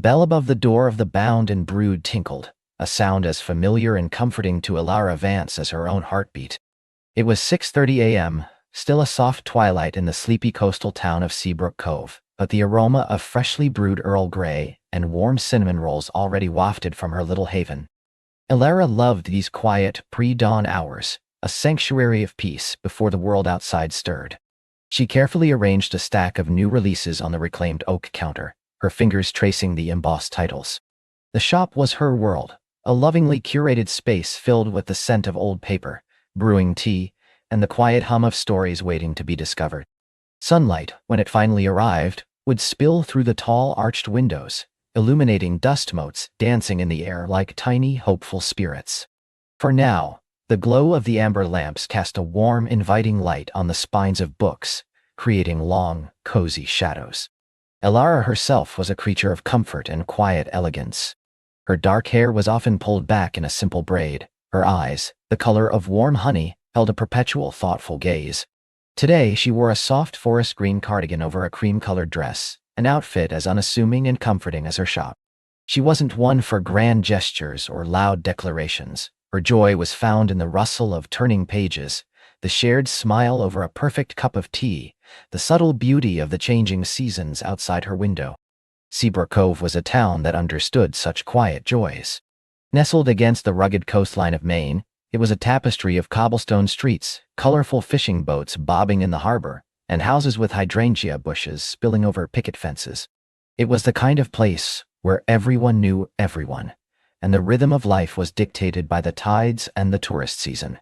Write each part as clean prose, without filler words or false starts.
bell above the door of the Bound and Brood tinkled, a sound as familiar and comforting to Elara Vance as her own heartbeat. It was 6:30 a.m., still a soft twilight in the sleepy coastal town of Seabrook Cove, but the aroma of freshly brewed Earl Grey and warm cinnamon rolls already wafted from her little haven. Elara loved these quiet, pre-dawn hours, a sanctuary of peace before the world outside stirred. She carefully arranged a stack of new releases on the reclaimed oak counter, her fingers tracing the embossed titles. The shop was her world, a lovingly curated space filled with the scent of old paper, brewing tea, and the quiet hum of stories waiting to be discovered. Sunlight, when it finally arrived, would spill through the tall arched windows, illuminating dust motes dancing in the air like tiny, hopeful spirits. For now, the glow of the amber lamps cast a warm, inviting light on the spines of books, creating long, cozy shadows. Elara herself was a creature of comfort and quiet elegance. Her dark hair was often pulled back in a simple braid. Her eyes, the color of warm honey, held a perpetual thoughtful gaze. Today she wore a soft forest green cardigan over a cream-colored dress, an outfit as unassuming and comforting as her shop. She wasn't one for grand gestures or loud declarations. Her joy was found in the rustle of turning pages, the shared smile over a perfect cup of tea, the subtle beauty of the changing seasons outside her window. Seabrook Cove was a town that understood such quiet joys. Nestled against the rugged coastline of Maine, it was a tapestry of cobblestone streets, colorful fishing boats bobbing in the harbor, and houses with hydrangea bushes spilling over picket fences. It was the kind of place where everyone knew everyone, and the rhythm of life was dictated by the tides and the tourist season,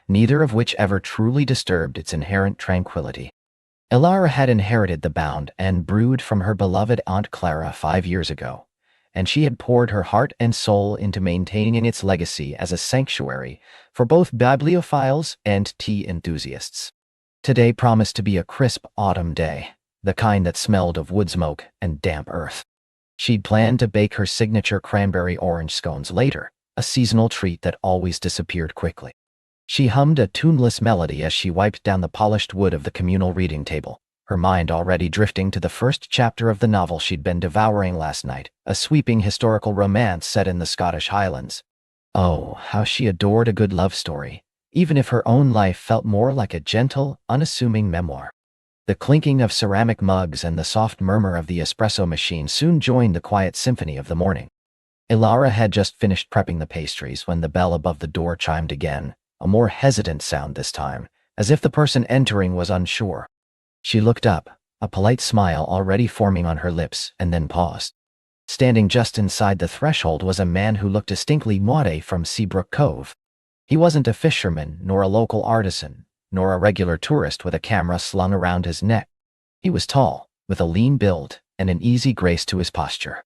neither of which ever truly disturbed its inherent tranquility. Elara had inherited the Bound and Brood from her beloved Aunt Clara 5 years ago, and she had poured her heart and soul into maintaining its legacy as a sanctuary for both bibliophiles and tea enthusiasts. Today promised to be a crisp autumn day, the kind that smelled of wood smoke and damp earth. She'd planned to bake her signature cranberry orange scones later, a seasonal treat that always disappeared quickly. She hummed a tuneless melody as she wiped down the polished wood of the communal reading table, her mind already drifting to the first chapter of the novel she'd been devouring last night, a sweeping historical romance set in the Scottish Highlands. Oh, how she adored a good love story, even if her own life felt more like a gentle, unassuming memoir. The clinking of ceramic mugs and the soft murmur of the espresso machine soon joined the quiet symphony of the morning. Elara had just finished prepping the pastries when the bell above the door chimed again, a more hesitant sound this time, as if the person entering was unsure. She looked up, a polite smile already forming on her lips, and then paused. Standing just inside the threshold was a man who looked distinctly moire from Seabrook Cove. He wasn't a fisherman, nor a local artisan, nor a regular tourist with a camera slung around his neck. He was tall, with a lean build and an easy grace to his posture.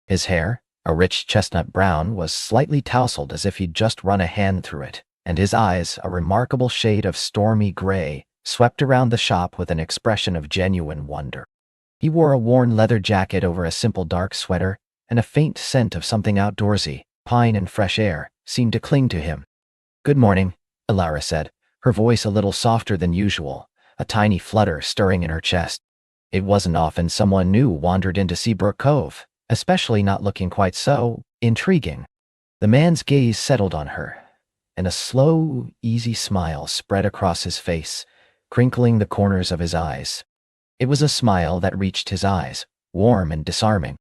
His hair, a rich chestnut brown, was slightly tousled as if he'd just run a hand through it, and his eyes, a remarkable shade of stormy gray, swept around the shop with an expression of genuine wonder. He wore a worn leather jacket over a simple dark sweater, and a faint scent of something outdoorsy, pine and fresh air, seemed to cling to him. "Good morning," Elara said, her voice a little softer than usual, a tiny flutter stirring in her chest. It wasn't often someone new wandered into Seabrook Cove, especially not looking quite so intriguing. The man's gaze settled on her, and a slow, easy smile spread across his face, crinkling the corners of his eyes. It was a smile that reached his eyes, warm and disarming.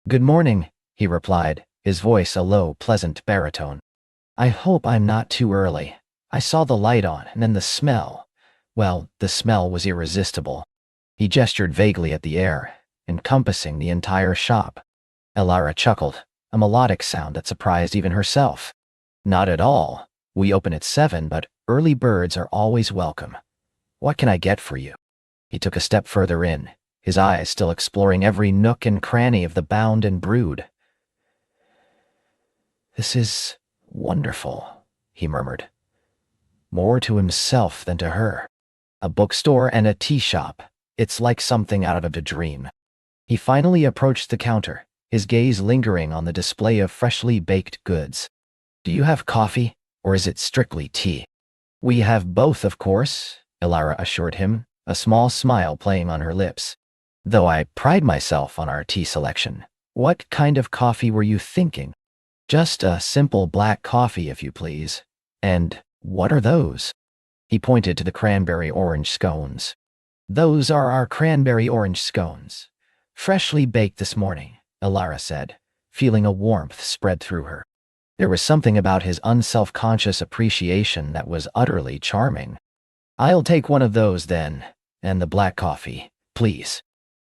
"Good morning," he replied, his voice a low, pleasant baritone. "I hope I'm not too early. I saw the light on, and then the smell. Well, the smell was irresistible." He gestured vaguely at the air, encompassing the entire shop. Elara chuckled, a melodic sound that surprised even herself. "Not at all. We open at 7, but early birds are always welcome. What can I get for you?" He took a step further in, his eyes still exploring every nook and cranny of the Bound and Brood. "This is wonderful," he murmured, more to himself than to her. "A bookstore and a tea shop. It's like something out of a dream." He finally approached the counter, his gaze lingering on the display of freshly baked goods. "Do you have coffee, or is it strictly tea?" "We have both, of course," Elara assured him, a small smile playing on her lips. "Though I pride myself on our tea selection. What kind of coffee were you thinking? Just a simple black coffee, if you please. And what are those? He pointed to the cranberry orange scones. Those are our cranberry orange scones. Freshly baked this morning, Elara said, feeling a warmth spread through her. There was something about his unself-conscious appreciation that was utterly charming. I'll take one of those then, and the black coffee, please.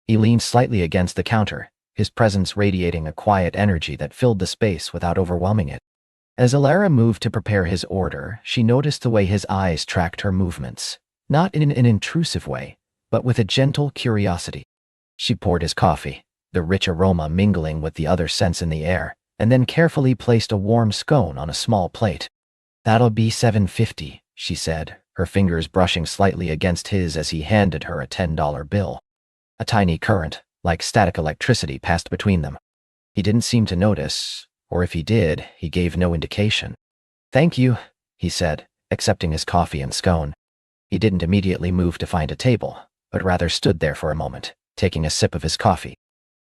He leaned slightly against the counter, his presence radiating a quiet energy that filled the space without overwhelming it. As Elara moved to prepare his order, she noticed the way his eyes tracked her movements, not in an intrusive way, but with a gentle curiosity. She poured his coffee, the rich aroma mingling with the other scents in the air, and then carefully placed a warm scone on a small plate. That'll be $7.50, she said, her fingers brushing slightly against his as he handed her a $10 bill. A tiny current, like static electricity, passed between them. He didn't seem to notice, or if he did, he gave no indication. Thank you, he said, accepting his coffee and scone. He didn't immediately move to find a table, but rather stood there for a moment, taking a sip of his coffee.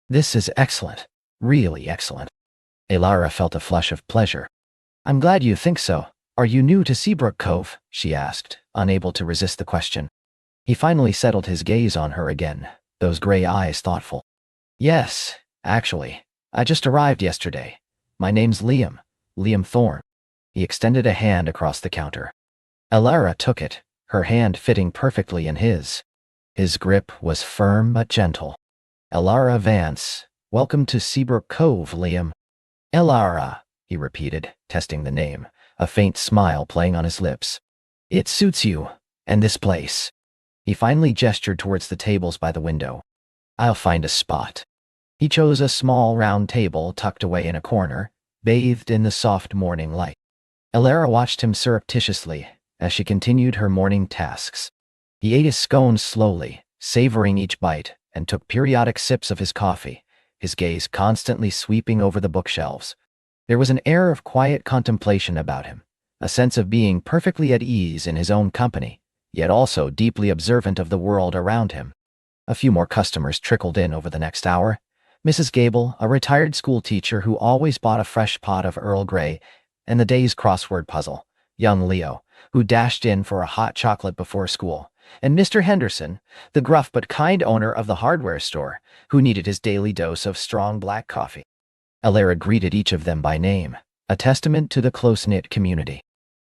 This is excellent, really excellent. Elara felt a flush of pleasure. I'm glad you think so. Are you new to Seabrook Cove? She asked, unable to resist the question. He finally settled his gaze on her again, those gray eyes thoughtful. Yes, actually, I just arrived yesterday. My name's Liam Thorne. He extended a hand across the counter. Elara took it, her hand fitting perfectly in his. His grip was firm but gentle. Elara Vance, welcome to Seabrook Cove, Liam. Elara, he repeated, testing the name, a faint smile playing on his lips. It suits you, and this place. He finally gestured towards the tables by the window. I'll find a spot. He chose a small round table tucked away in a corner, bathed in the soft morning light. Elara watched him surreptitiously as she continued her morning tasks. He ate his scones slowly, savoring each bite, and took periodic sips of his coffee, his gaze constantly sweeping over the bookshelves. There was an air of quiet contemplation about him, a sense of being perfectly at ease in his own company, yet also deeply observant of the world around him. A few more customers trickled in over the next hour. Mrs. Gable, a retired school teacher who always bought a fresh pot of Earl Grey, and the day's crossword puzzle, young Leo, who dashed in for a hot chocolate before school, and Mr. Henderson, the gruff but kind owner of the hardware store, who needed his daily dose of strong black coffee. Elara greeted each of them by name, a testament to the close-knit community.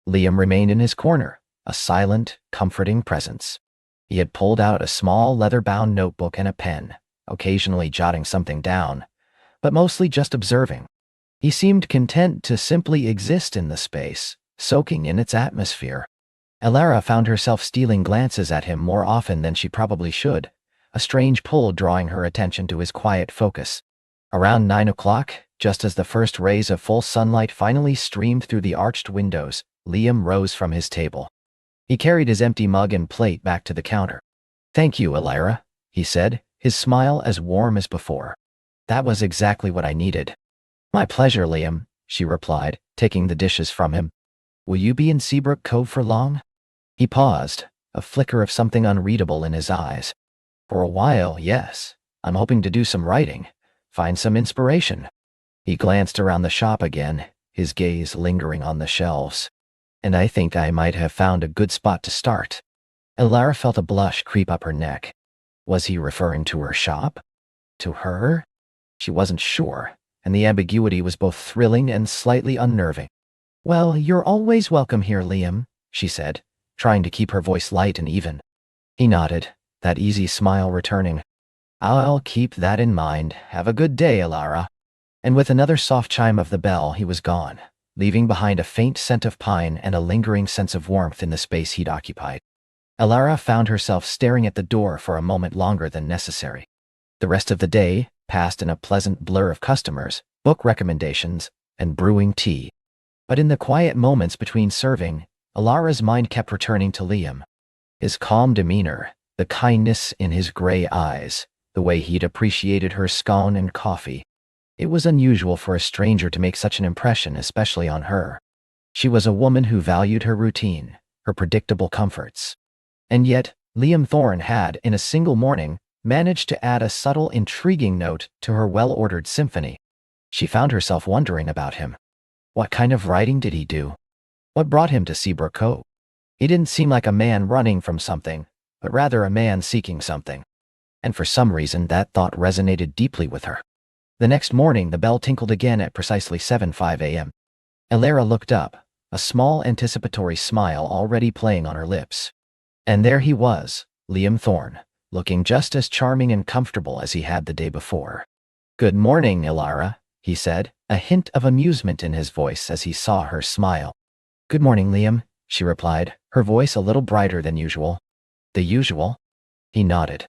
Liam remained in his corner, a silent, comforting presence. He had pulled out a small leather-bound notebook and a pen, occasionally jotting something down, but mostly just observing. He seemed content to simply exist in the space, soaking in its atmosphere. Elara found herself stealing glances at him more often than she probably should, a strange pull drawing her attention to his quiet focus. Around 9 o'clock, just as the first rays of full sunlight finally streamed through the arched windows, Liam rose from his table. He carried his empty mug and plate back to the counter. Thank you, Elara, he said, his smile as warm as before. That was exactly what I needed. My pleasure, Liam, she replied, taking the dishes from him. Will you be in Seabrook Cove for long? He paused, a flicker of something unreadable in his eyes. For a while, yes. I'm hoping to do some writing, find some inspiration. He glanced around the shop again, his gaze lingering on the shelves. And I think I might have found a good spot to start. Elara felt a blush creep up her neck. Was he referring to her shop? To her? She wasn't sure, and the ambiguity was both thrilling and slightly unnerving. Well, you're always welcome here, Liam, she said, trying to keep her voice light and even. He nodded, that easy smile returning. I'll keep that in mind. Have a good day, Elara. And with another soft chime of the bell, he was gone, leaving behind a faint scent of pine and a lingering sense of warmth in the space he'd occupied. Elara found herself staring at the door for a moment longer than necessary. The rest of the day passed in a pleasant blur of customers, book recommendations, and brewing tea. But in the quiet moments between serving, Elara's mind kept returning to Liam. His calm demeanor, the kindness in his gray eyes, the way he'd appreciated her scone and coffee. It was unusual for a stranger to make such an impression, especially on her. She was a woman who valued her routine, her predictable comforts. And yet, Liam Thorne had, in a single morning, managed to add a subtle, intriguing note to her well-ordered symphony. She found herself wondering about him. What kind of writing did he do? What brought him to Seabrook Cove? He didn't seem like a man running from something, but rather a man seeking something. And for some reason, that thought resonated deeply with her. The next morning, the bell tinkled again at precisely 7:05 a.m. Elara looked up, a small anticipatory smile already playing on her lips. And there he was, Liam Thorne, looking just as charming and comfortable as he had the day before. "Good morning, Elara," he said, a hint of amusement in his voice as he saw her smile. "Good morning, Liam," she replied, her voice a little brighter than usual. "The usual?" He nodded.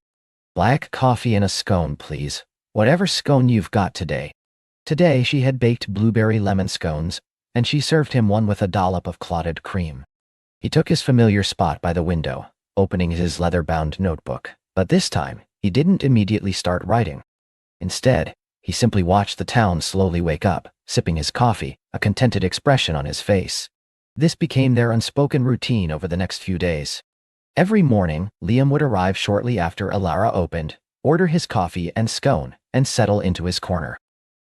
"Black coffee and a scone, please. Whatever scone you've got today." Today she had baked blueberry lemon scones, and she served him one with a dollop of clotted cream. He took his familiar spot by the window, opening his leather-bound notebook, but this time he didn't immediately start writing. Instead, he simply watched the town slowly wake up, sipping his coffee, a contented expression on his face. This became their unspoken routine over the next few days. Every morning, Liam would arrive shortly after Elara opened, order his coffee and scone, and settle into his corner.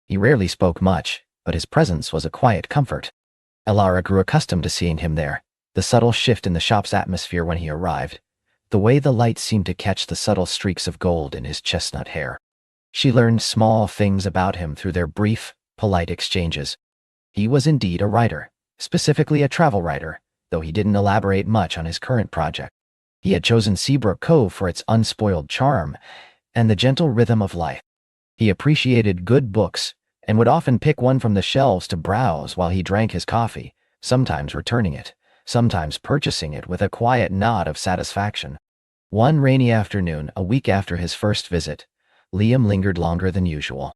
He rarely spoke much, but his presence was a quiet comfort. Elara grew accustomed to seeing him there, the subtle shift in the shop's atmosphere when he arrived, the way the light seemed to catch the subtle streaks of gold in his chestnut hair. She learned small things about him through their brief, polite exchanges. He was indeed a writer, specifically a travel writer, though he didn't elaborate much on his current project. He had chosen Seabrook Cove for its unspoiled charm and the gentle rhythm of life. He appreciated good books and would often pick one from the shelves to browse while he drank his coffee, sometimes returning it, sometimes purchasing it with a quiet nod of satisfaction. One rainy afternoon, a week after his first visit, Liam lingered longer than usual.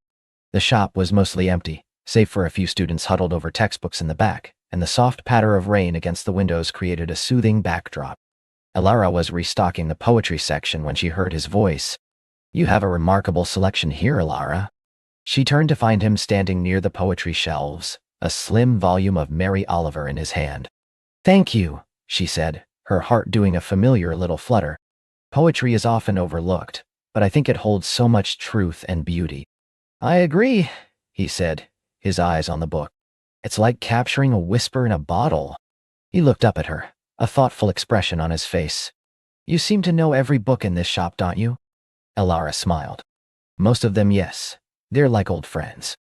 The shop was mostly empty, save for a few students huddled over textbooks in the back, and the soft patter of rain against the windows created a soothing backdrop. Elara was restocking the poetry section when she heard his voice. "You have a remarkable selection here, Elara." She turned to find him standing near the poetry shelves, a slim volume of Mary Oliver in his hand. "Thank you," she said, her heart doing a familiar little flutter. "Poetry is often overlooked, but I think it holds so much truth and beauty." "I agree," he said, his eyes on the book. "It's like capturing a whisper in a bottle." He looked up at her, a thoughtful expression on his face. "You seem to know every book in this shop, don't you?" Elara smiled. "Most of them, yes. They're like old friends."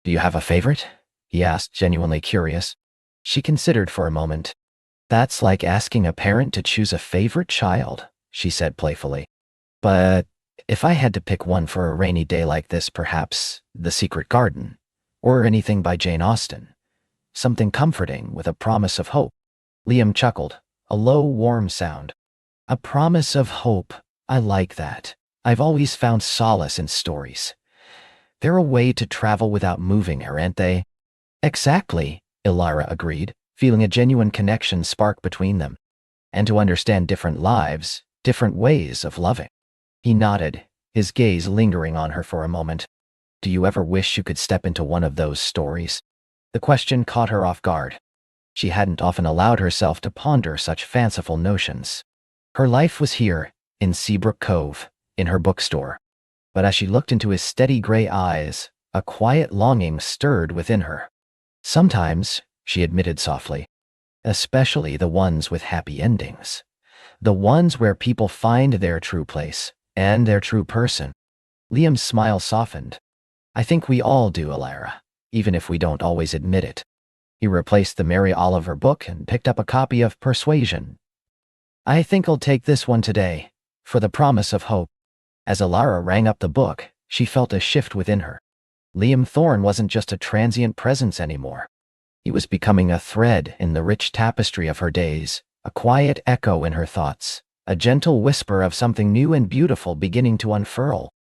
"Do you have a favorite?" he asked, genuinely curious. She considered for a moment. "That's like asking a parent to choose a favorite child," she said playfully. "But if I had to pick one for a rainy day like this, perhaps The Secret Garden, or anything by Jane Austen. Something comforting with a promise of hope." Liam chuckled, a low, warm sound. "A promise of hope. I like that. I've always found solace in stories. They're a way to travel without moving, aren't they?" "Exactly," Elara agreed, feeling a genuine connection spark between them. "And to understand different lives, different ways of loving." He nodded, his gaze lingering on her for a moment. "Do you ever wish you could step into one of those stories?" The question caught her off guard. She hadn't often allowed herself to ponder such fanciful notions. Her life was here, in Seabrook Cove, in her bookstore. But as she looked into his steady gray eyes, a quiet longing stirred within her. "Sometimes," she admitted softly, "especially the ones with happy endings. The ones where people find their true place and their true person." Liam's smile softened. "I think we all do, Elara, even if we don't always admit it." He replaced the Mary Oliver book and picked up a copy of Persuasion. "I think I'll take this one today, for the promise of hope." As Elara rang up the book, she felt a shift within her. Liam Thorne wasn't just a transient presence anymore. He was becoming a thread in the rich tapestry of her days, a quiet echo in her thoughts, a gentle whisper of something new and beautiful beginning to unfurl.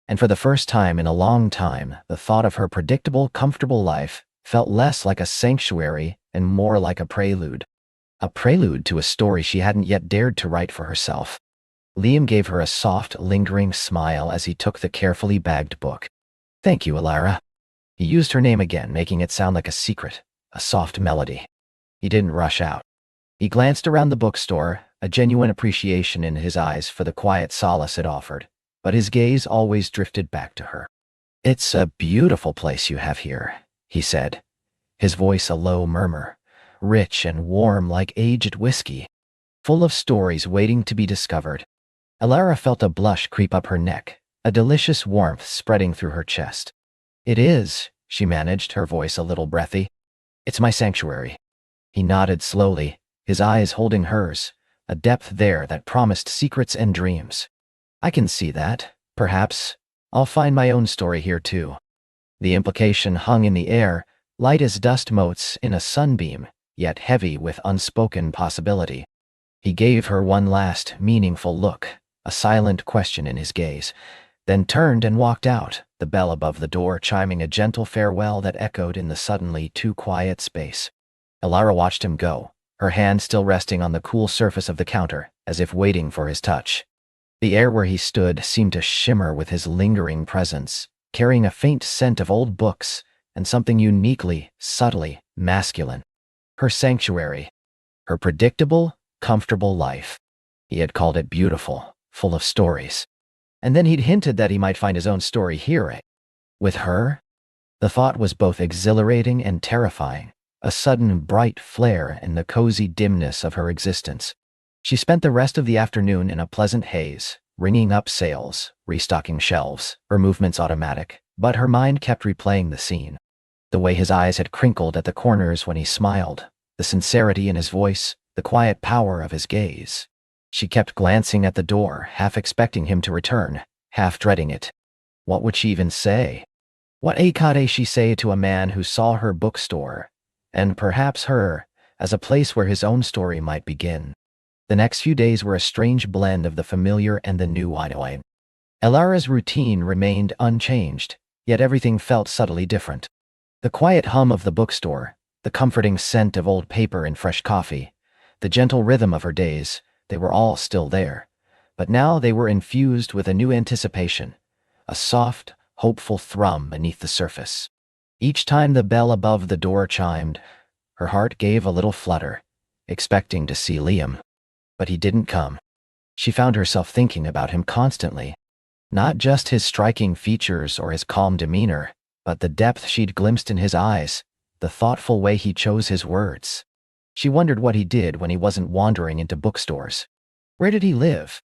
And for the first time in a long time, the thought of her predictable, comfortable life felt less like a sanctuary and more like a prelude. A prelude to a story she hadn't yet dared to write for herself. Liam gave her a soft, lingering smile as he took the carefully bagged book. "Thank you, Elara." He used her name again, making it sound like a secret, a soft melody. He didn't rush out. He glanced around the bookstore, a genuine appreciation in his eyes for the quiet solace it offered, but his gaze always drifted back to her. "It's a beautiful place you have here," he said, his voice a low murmur, rich and warm like aged whiskey, full of stories waiting to be discovered. Alara felt a blush creep up her neck, a delicious warmth spreading through her chest. "It is," she managed, her voice a little breathy. "It's my sanctuary." He nodded slowly, his eyes holding hers, a depth there that promised secrets and dreams. "I can see that. Perhaps I'll find my own story here too." The implication hung in the air, light as dust motes in a sunbeam, yet heavy with unspoken possibility. He gave her one last, meaningful look, a silent question in his gaze, then turned and walked out, the bell above the door chiming a gentle farewell that echoed in the suddenly too quiet space. Alara watched him go, her hand still resting on the cool surface of the counter, as if waiting for his touch. The air where he stood seemed to shimmer with his lingering presence, carrying a faint scent of old books and something uniquely, subtly masculine. Her sanctuary. Her predictable, comfortable life. He had called it beautiful, full of stories. And then he'd hinted that he might find his own story here. With her? The thought was both exhilarating and terrifying, a sudden bright flare in the cozy dimness of her existence. She spent the rest of the afternoon in a pleasant haze, ringing up sales, restocking shelves, her movements automatic, but her mind kept replaying the scene. The way his eyes had crinkled at the corners when he smiled, the sincerity in his voice, the quiet power of his gaze. She kept glancing at the door, half expecting him to return, half dreading it. What would she even say? What could she say to a man who saw her bookstore, and perhaps her, as a place where his own story might begin? The next few days were a strange blend of the familiar and the new. Alara's routine remained unchanged, yet everything felt subtly different. The quiet hum of the bookstore, the comforting scent of old paper and fresh coffee, the gentle rhythm of her days, they were all still there. But now they were infused with a new anticipation, a soft, hopeful thrum beneath the surface. Each time the bell above the door chimed, her heart gave a little flutter, expecting to see Liam. But he didn't come. She found herself thinking about him constantly. Not just his striking features or his calm demeanor, but the depth she'd glimpsed in his eyes, the thoughtful way he chose his words. She wondered what he did when he wasn't wandering into bookstores. Where did he live?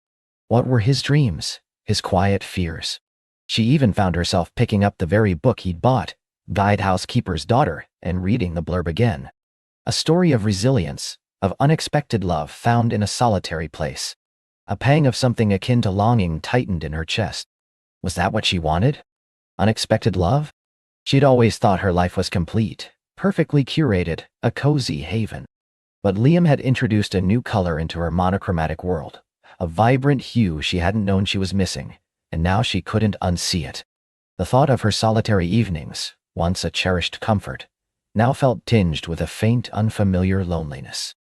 What were his dreams, his quiet fears? She even found herself picking up the very book he'd bought, Guide Housekeeper's Daughter, and reading the blurb again. A story of resilience, of unexpected love found in a solitary place. A pang of something akin to longing tightened in her chest. Was that what she wanted? Unexpected love? She'd always thought her life was complete, perfectly curated, a cozy haven. But Liam had introduced a new color into her monochromatic world, a vibrant hue she hadn't known she was missing, and now she couldn't unsee it. The thought of her solitary evenings, once a cherished comfort, now felt tinged with a faint, unfamiliar loneliness.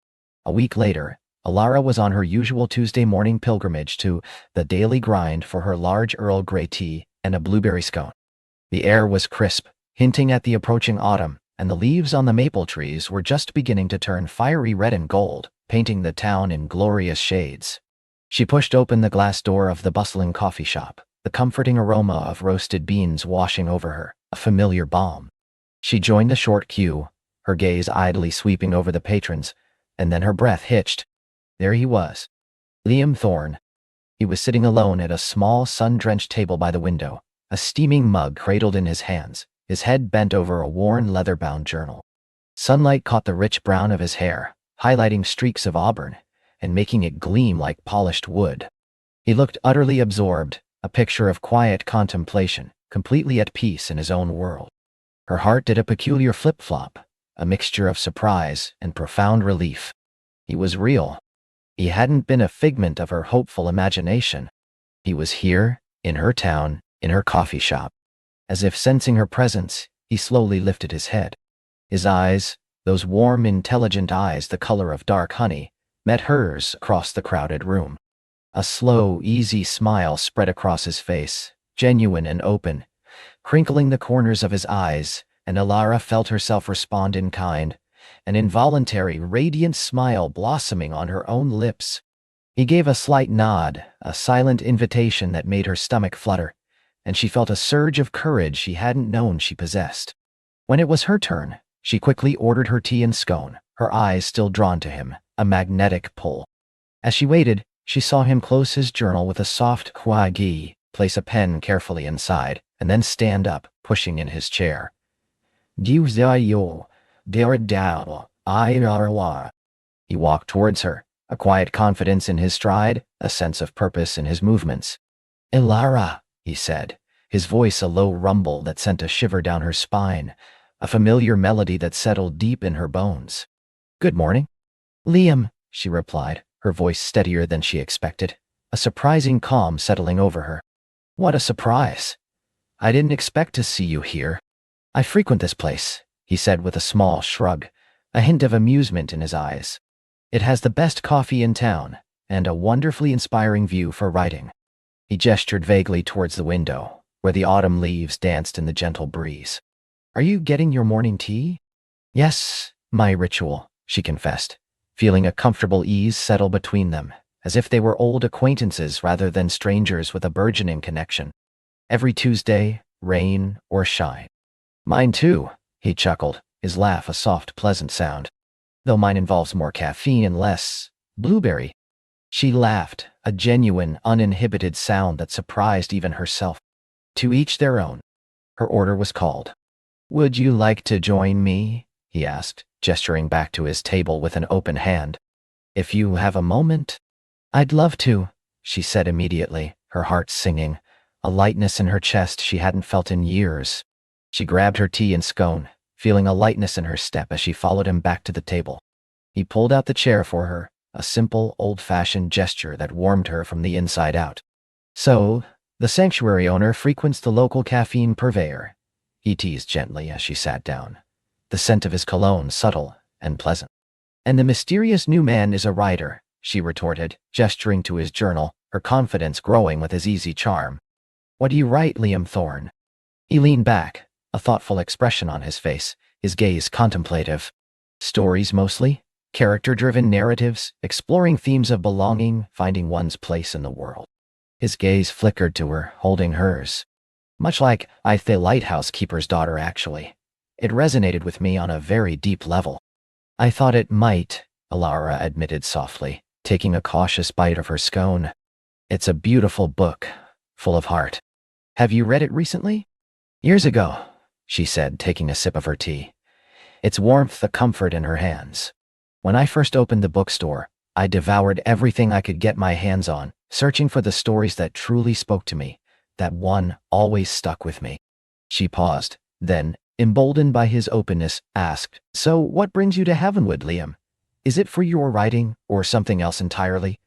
A week later, Alara was on her usual Tuesday morning pilgrimage to the Daily Grind for her large Earl Grey tea and a blueberry scone. The air was crisp, hinting at the approaching autumn, and the leaves on the maple trees were just beginning to turn fiery red and gold, painting the town in glorious shades. She pushed open the glass door of the bustling coffee shop, the comforting aroma of roasted beans washing over her, a familiar balm. She joined the short queue, her gaze idly sweeping over the patrons, and then her breath hitched. There he was, Liam Thorne. He was sitting alone at a small sun-drenched table by the window, a steaming mug cradled in his hands, his head bent over a worn leather-bound journal. Sunlight caught the rich brown of his hair, highlighting streaks of auburn, and making it gleam like polished wood. He looked utterly absorbed, a picture of quiet contemplation, completely at peace in his own world. Her heart did a peculiar flip-flop, a mixture of surprise and profound relief. He was real. He hadn't been a figment of her hopeful imagination. He was here, in her town, in her coffee shop. As if sensing her presence, he slowly lifted his head. His eyes, those warm, intelligent eyes the color of dark honey, met hers across the crowded room. A slow, easy smile spread across his face, genuine and open, crinkling the corners of his eyes, and Alara felt herself respond in kind, an involuntary, radiant smile blossoming on her own lips. He gave a slight nod, a silent invitation that made her stomach flutter, and she felt a surge of courage she hadn't known she possessed. When it was her turn, she quickly ordered her tea and scone, her eyes still drawn to him, a magnetic pull. As she waited, she saw him close his journal with a soft kwagi, place a pen carefully inside, and then stand up, pushing in his chair. He walked towards her, a quiet confidence in his stride, a sense of purpose in his movements. Elara, he said, his voice a low rumble that sent a shiver down her spine, a familiar melody that settled deep in her bones. Good morning. Liam, she replied, her voice steadier than she expected, a surprising calm settling over her. What a surprise. I didn't expect to see you here. I frequent this place, he said with a small shrug, a hint of amusement in his eyes. It has the best coffee in town, and a wonderfully inspiring view for writing. He gestured vaguely towards the window, where the autumn leaves danced in the gentle breeze. Are you getting your morning tea? Yes, my ritual, she confessed, feeling a comfortable ease settle between them, as if they were old acquaintances rather than strangers with a burgeoning connection. Every Tuesday, rain or shine. Mine too, he chuckled, his laugh a soft, pleasant sound. Though mine involves more caffeine and less blueberry. She laughed, a genuine, uninhibited sound that surprised even herself. To each their own. Her order was called. Would you like to join me? He asked, gesturing back to his table with an open hand. If you have a moment. I'd love to, she said immediately, her heart singing, a lightness in her chest she hadn't felt in years. She grabbed her tea and scone, feeling a lightness in her step as she followed him back to the table. He pulled out the chair for her, a simple, old-fashioned gesture that warmed her from the inside out. So, the sanctuary owner frequents the local caffeine purveyor, he teased gently as she sat down, the scent of his cologne subtle and pleasant. And the mysterious new man is a writer, she retorted, gesturing to his journal, her confidence growing with his easy charm. What do you write, Liam Thorne? He leaned back, a thoughtful expression on his face, his gaze contemplative. Stories mostly, character-driven narratives, exploring themes of belonging, finding one's place in the world. His gaze flickered to her, holding hers. Much like the lighthouse keeper's daughter, actually. It resonated with me on a very deep level. I thought it might, Alara admitted softly, taking a cautious bite of her scone. It's a beautiful book, full of heart. Have you read it recently? Years ago, she said, taking a sip of her tea. Its warmth, the comfort in her hands. When I first opened the bookstore, I devoured everything I could get my hands on, searching for the stories that truly spoke to me. That one always stuck with me. She paused, then, emboldened by his openness, asked, So what brings you to Heavenwood, Liam? Is it for your writing, or something else entirely?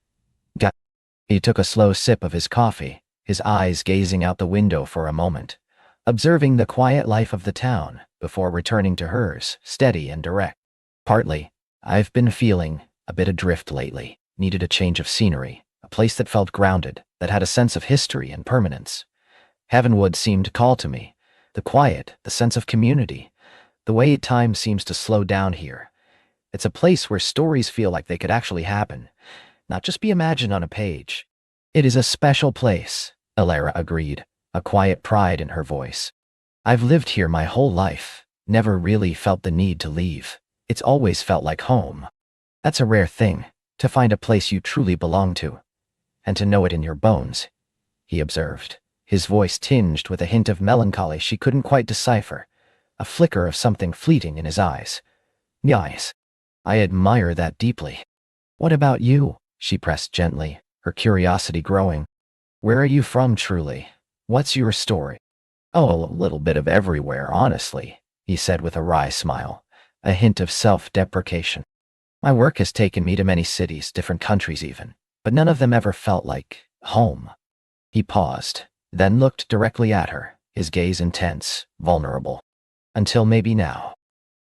He took a slow sip of his coffee, his eyes gazing out the window for a moment, observing the quiet life of the town, before returning to hers, steady and direct. Partly, I've been feeling a bit adrift lately, needed a change of scenery, a place that felt grounded, that had a sense of history and permanence. Heavenwood seemed to call to me, the quiet, the sense of community, the way time seems to slow down here. It's a place where stories feel like they could actually happen, not just be imagined on a page. It is a special place, Alara agreed, a quiet pride in her voice. I've lived here my whole life, never really felt the need to leave. It's always felt like home. That's a rare thing, to find a place you truly belong to. And to know it in your bones, he observed, his voice tinged with a hint of melancholy she couldn't quite decipher, a flicker of something fleeting in his eyes. Nice. I admire that deeply. What about you? She pressed gently, her curiosity growing. Where are you from, truly? What's your story? Oh, a little bit of everywhere, honestly, he said with a wry smile, a hint of self-deprecation. My work has taken me to many cities, different countries even, but none of them ever felt like home. He paused, then looked directly at her, his gaze intense, vulnerable. Until maybe now.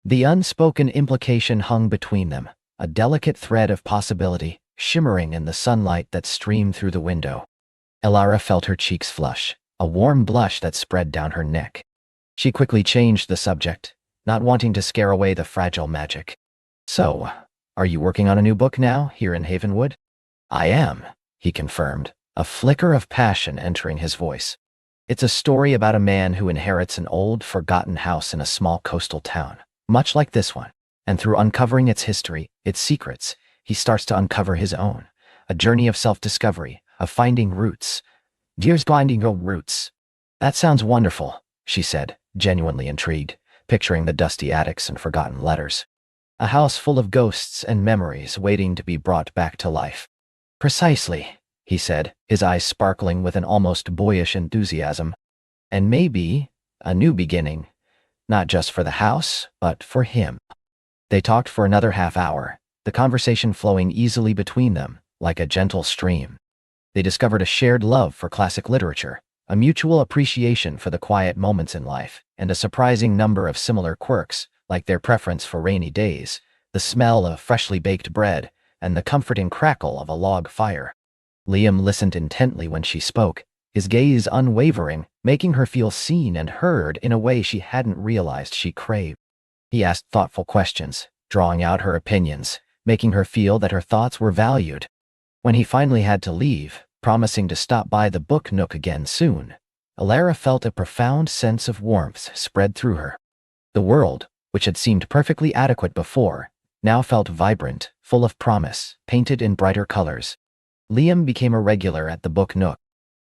The unspoken implication hung between them, a delicate thread of possibility, shimmering in the sunlight that streamed through the window. Alara felt her cheeks flush, a warm blush that spread down her neck. She quickly changed the subject, not wanting to scare away the fragile magic. So, are you working on a new book now, here in Havenwood? I am, he confirmed, a flicker of passion entering his voice. It's a story about a man who inherits an old, forgotten house in a small coastal town, much like this one. And through uncovering its history, its secrets, he starts to uncover his own. A journey of self-discovery, of finding roots. Dear's finding your roots. That sounds wonderful, she said, genuinely intrigued, picturing the dusty attics and forgotten letters. A house full of ghosts and memories waiting to be brought back to life. Precisely, he said, his eyes sparkling with an almost boyish enthusiasm. And maybe a new beginning, not just for the house, but for him. They talked for another half hour, the conversation flowing easily between them, like a gentle stream. They discovered a shared love for classic literature, a mutual appreciation for the quiet moments in life, and a surprising number of similar quirks, like their preference for rainy days, the smell of freshly baked bread, and the comforting crackle of a log fire. Liam listened intently when she spoke, his gaze unwavering, making her feel seen and heard in a way she hadn't realized she craved. He asked thoughtful questions, drawing out her opinions, making her feel that her thoughts were valued. When he finally had to leave, promising to stop by the book nook again soon, Alara felt a profound sense of warmth spread through her. The world, which had seemed perfectly adequate before, now felt vibrant, full of promise, painted in brighter colors. Liam became a regular at the book nook.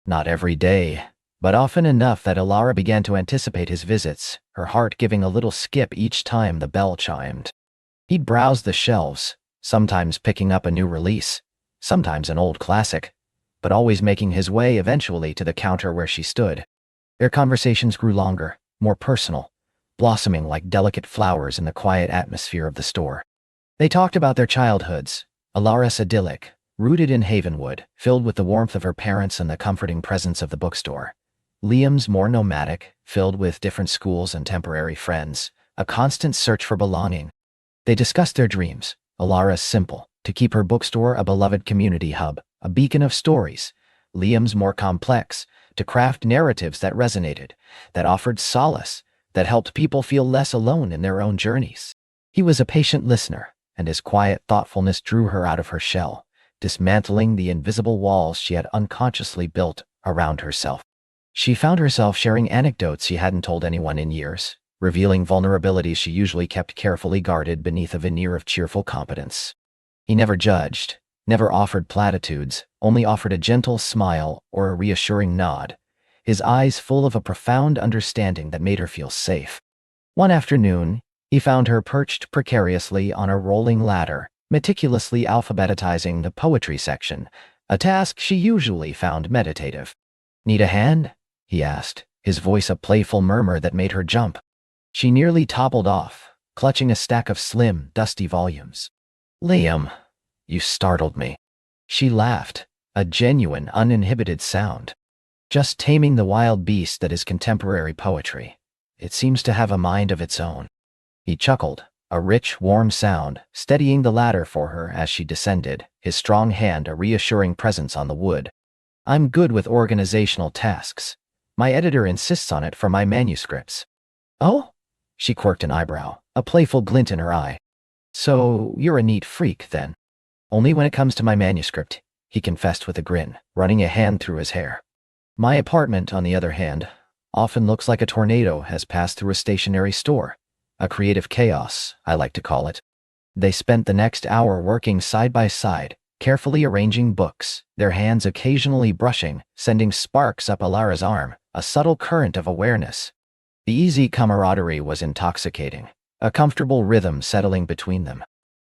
Not every day, but often enough that Alara began to anticipate his visits, her heart giving a little skip each time the bell chimed. He'd browse the shelves, sometimes picking up a new release, sometimes an old classic, but always making his way eventually to the counter where she stood. Their conversations grew longer, more personal, blossoming like delicate flowers in the quiet atmosphere of the store. They talked about their childhoods, Alara's idyllic, rooted in Havenwood, filled with the warmth of her parents and the comforting presence of the bookstore. Liam's more nomadic, filled with different schools and temporary friends, a constant search for belonging. They discussed their dreams, Alara's simple, to keep her bookstore a beloved community hub, a beacon of stories. Liam's more complex, to craft narratives that resonated, that offered solace, that helped people feel less alone in their own journeys. He was a patient listener, and his quiet thoughtfulness drew her out of her shell, dismantling the invisible walls she had unconsciously built around herself. She found herself sharing anecdotes she hadn't told anyone in years, revealing vulnerabilities she usually kept carefully guarded beneath a veneer of cheerful competence. He never judged, never offered platitudes, only offered a gentle smile or a reassuring nod, his eyes full of a profound understanding that made her feel safe. One afternoon, he found her perched precariously on a rolling ladder, meticulously alphabetizing the poetry section, a task she usually found meditative. "Need a hand?" he asked, his voice a playful murmur that made her jump. She nearly toppled off, clutching a stack of slim, dusty volumes. "Liam, you startled me." She laughed, a genuine, uninhibited sound. "Just taming the wild beast that is contemporary poetry. It seems to have a mind of its own." He chuckled, a rich, warm sound, steadying the ladder for her as she descended, his strong hand a reassuring presence on the wood. "I'm good with organizational tasks. My editor insists on it for my manuscripts." "Oh?" She quirked an eyebrow, a playful glint in her eye. "So you're a neat freak, then." "Only when it comes to my manuscript," he confessed with a grin, running a hand through his hair. "My apartment, on the other hand, often looks like a tornado has passed through a stationery store. A creative chaos, I like to call it." They spent the next hour working side by side, carefully arranging books, their hands occasionally brushing, sending sparks up Alara's arm, a subtle current of awareness. The easy camaraderie was intoxicating, a comfortable rhythm settling between them.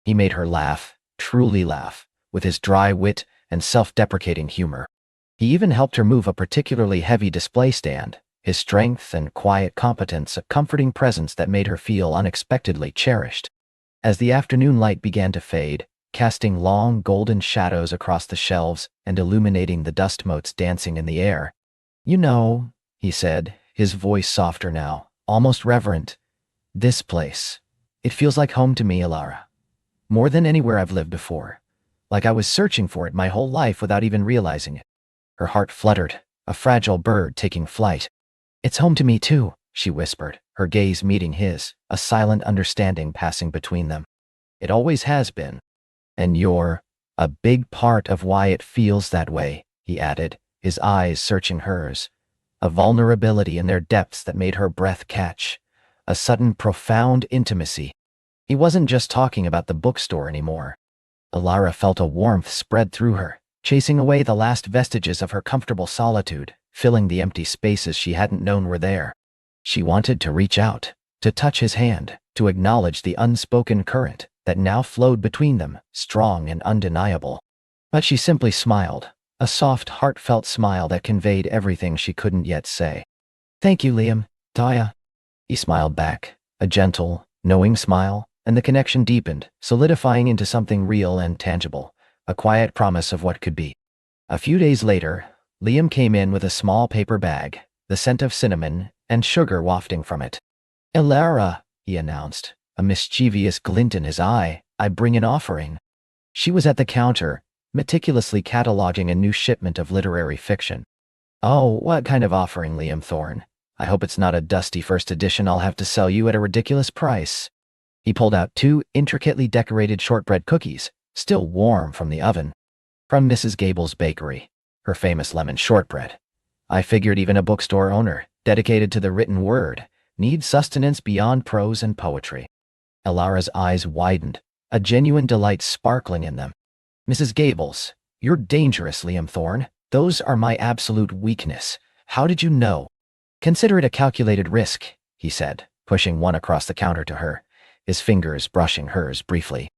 He made her laugh, truly laugh, with his dry wit and self-deprecating humor. He even helped her move a particularly heavy display stand, his strength and quiet competence a comforting presence that made her feel unexpectedly cherished. As the afternoon light began to fade, casting long golden shadows across the shelves and illuminating the dust motes dancing in the air, "You know," he said, his voice softer now, almost reverent, "this place, it feels like home to me, Alara. More than anywhere I've lived before. Like I was searching for it my whole life without even realizing it." Her heart fluttered, a fragile bird taking flight. "It's home to me too," she whispered, her gaze meeting his, a silent understanding passing between them. "It always has been." "And you're A big part of why it feels that way, he added, his eyes searching hers. A vulnerability in their depths that made her breath catch. A sudden profound intimacy. He wasn't just talking about the bookstore anymore. Alara felt a warmth spread through her, chasing away the last vestiges of her comfortable solitude, filling the empty spaces she hadn't known were there. She wanted to reach out, to touch his hand, to acknowledge the unspoken current that now flowed between them, strong and undeniable. But she simply smiled, a soft, heartfelt smile that conveyed everything she couldn't yet say. "Thank you, Liam, Taya." He smiled back, a gentle, knowing smile, and the connection deepened, solidifying into something real and tangible, a quiet promise of what could be. A few days later, Liam came in with a small paper bag, the scent of cinnamon and sugar wafting from it. "Alara," he announced, a mischievous glint in his eye, "I bring an offering." She was at the counter, meticulously cataloging a new shipment of literary fiction. "Oh, what kind of offering, Liam Thorne? I hope it's not a dusty first edition I'll have to sell you at a ridiculous price." He pulled out 2 intricately decorated shortbread cookies, still warm from the oven. "From Mrs. Gable's bakery, her famous lemon shortbread. I figured even a bookstore owner, dedicated to the written word, needs sustenance beyond prose and poetry." Alara's eyes widened, a genuine delight sparkling in them. "Mrs. Gable's, you're dangerous, Liam Thorne. Those are my absolute weakness. How did you know?" "Consider it a calculated risk," he said, pushing one across the counter to her, his fingers brushing hers briefly.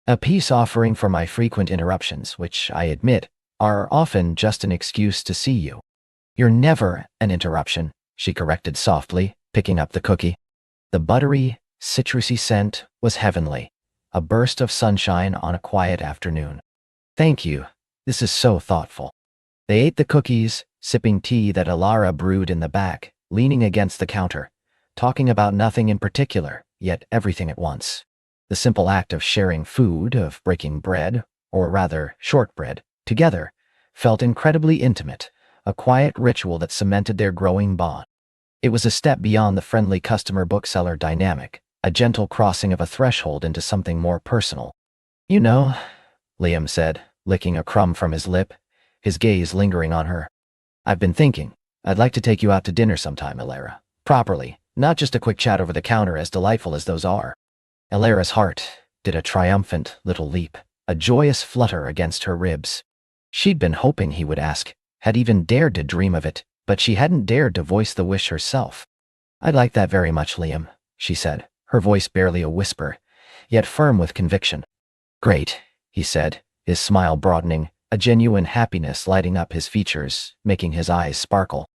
"A peace offering for my frequent interruptions, which, I admit, are often just an excuse to see you." "You're never an interruption," she corrected softly, picking up the cookie. The buttery, citrusy scent was heavenly, a burst of sunshine on a quiet afternoon. "Thank you. This is so thoughtful." They ate the cookies, sipping tea that Alara brewed in the back, leaning against the counter, talking about nothing in particular, yet everything at once. The simple act of sharing food, of breaking bread, or rather shortbread, together, felt incredibly intimate, a quiet ritual that cemented their growing bond. It was a step beyond the friendly customer-bookseller dynamic, a gentle crossing of a threshold into something more personal. "You know," Liam said, licking a crumb from his lip, his gaze lingering on her. "I've been thinking, I'd like to take you out to dinner sometime, Alara. Properly, not just a quick chat over the counter, as delightful as those are." Alara's heart did a triumphant little leap, a joyous flutter against her ribs. She'd been hoping he would ask, had even dared to dream of it, but she hadn't dared to voice the wish herself. "I'd like that very much, Liam," she said, her voice barely a whisper, yet firm with conviction. "Great," he said, his smile broadening, a genuine happiness lighting up his features, making his eyes sparkle.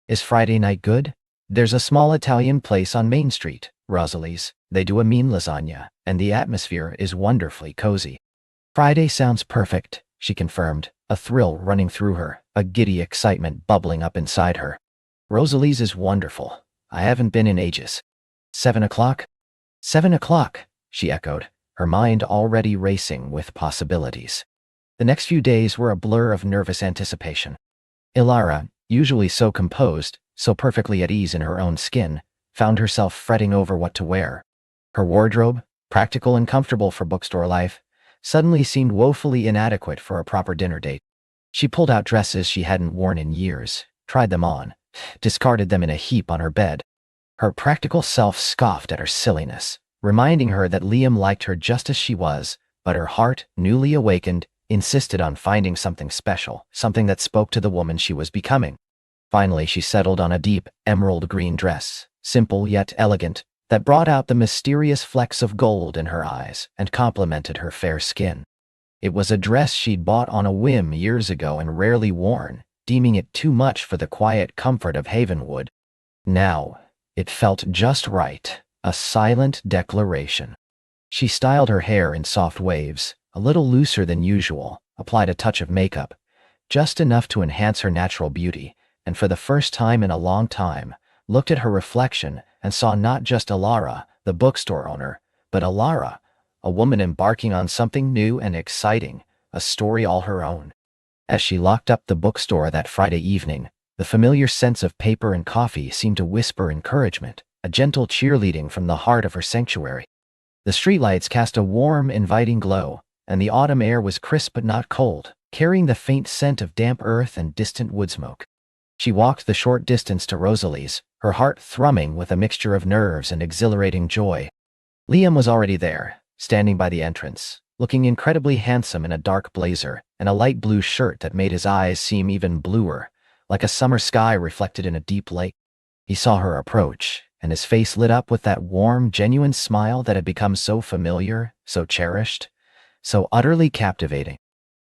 "Is Friday night good? There's a small Italian place on Main Street, Rosalie's. They do a mean lasagna, and the atmosphere is wonderfully cozy." "Friday sounds perfect," she confirmed, a thrill running through her, a giddy excitement bubbling up inside her. "Rosalie's is wonderful. I haven't been in ages." 7 o'clock? 7 o'clock, she echoed, her mind already racing with possibilities. The next few days were a blur of nervous anticipation. Alara, usually so composed, so perfectly at ease in her own skin, found herself fretting over what to wear. Her wardrobe, practical and comfortable for bookstore life, suddenly seemed woefully inadequate for a proper dinner date. She pulled out dresses she hadn't worn in years, tried them on, discarded them in a heap on her bed. Her practical self scoffed at her silliness, reminding her that Liam liked her just as she was, but her heart, newly awakened, insisted on finding something special, something that spoke to the woman she was becoming. Finally, she settled on a deep, emerald green dress, simple yet elegant, that brought out the mysterious flecks of gold in her eyes and complemented her fair skin. It was a dress she'd bought on a whim years ago and rarely worn, deeming it too much for the quiet comfort of Havenwood. Now, it felt just right, a silent declaration. She styled her hair in soft waves, a little looser than usual, applied a touch of makeup, just enough to enhance her natural beauty, and for the first time in a long time, looked at her reflection and saw not just Alara, the bookstore owner, but Alara, a woman embarking on something new and exciting, a story all her own. As she locked up the bookstore that Friday evening, the familiar sense of paper and coffee seemed to whisper encouragement, a gentle cheerleading from the heart of her sanctuary. The streetlights cast a warm, inviting glow, and the autumn air was crisp but not cold, carrying the faint scent of damp earth and distant wood smoke. She walked the short distance to Rosalie's, her heart thrumming with a mixture of nerves and exhilarating joy. Liam was already there, standing by the entrance, looking incredibly handsome in a dark blazer and a light blue shirt that made his eyes seem even bluer, like a summer sky reflected in a deep lake. He saw her approach, and his face lit up with that warm, genuine smile that had become so familiar, so cherished, so utterly captivating.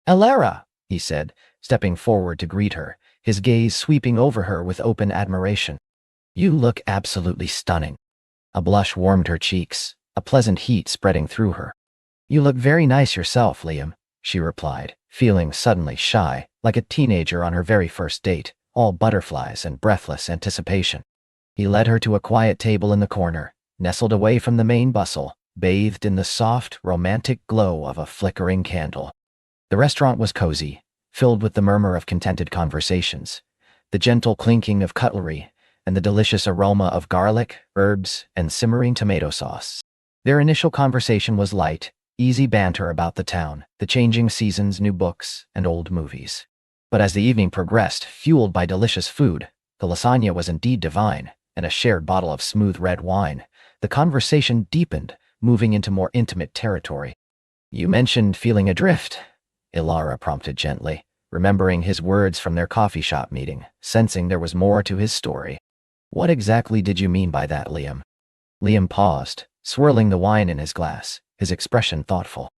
"Elara," he said, stepping forward to greet her, his gaze sweeping over her with open admiration. "You look absolutely stunning." A blush warmed her cheeks, a pleasant heat spreading through her. "You look very nice yourself, Liam," she replied, feeling suddenly shy, like a teenager on her very first date, all butterflies and breathless anticipation. He led her to a quiet table in the corner, nestled away from the main bustle, bathed in the soft, romantic glow of a flickering candle. The restaurant was cozy, filled with the murmur of contented conversations, the gentle clinking of cutlery, and the delicious aroma of garlic, herbs, and simmering tomato sauce. Their initial conversation was light, easy banter about the town, the changing seasons, new books, and old movies. But as the evening progressed, fueled by delicious food, the lasagna was indeed divine, and a shared bottle of smooth red wine, the conversation deepened, moving into more intimate territory. "You mentioned feeling adrift," Elara prompted gently, remembering his words from their coffee shop meeting, sensing there was more to his story. "What exactly did you mean by that, Liam?" Liam paused, swirling the wine in his glass, his expression thoughtful.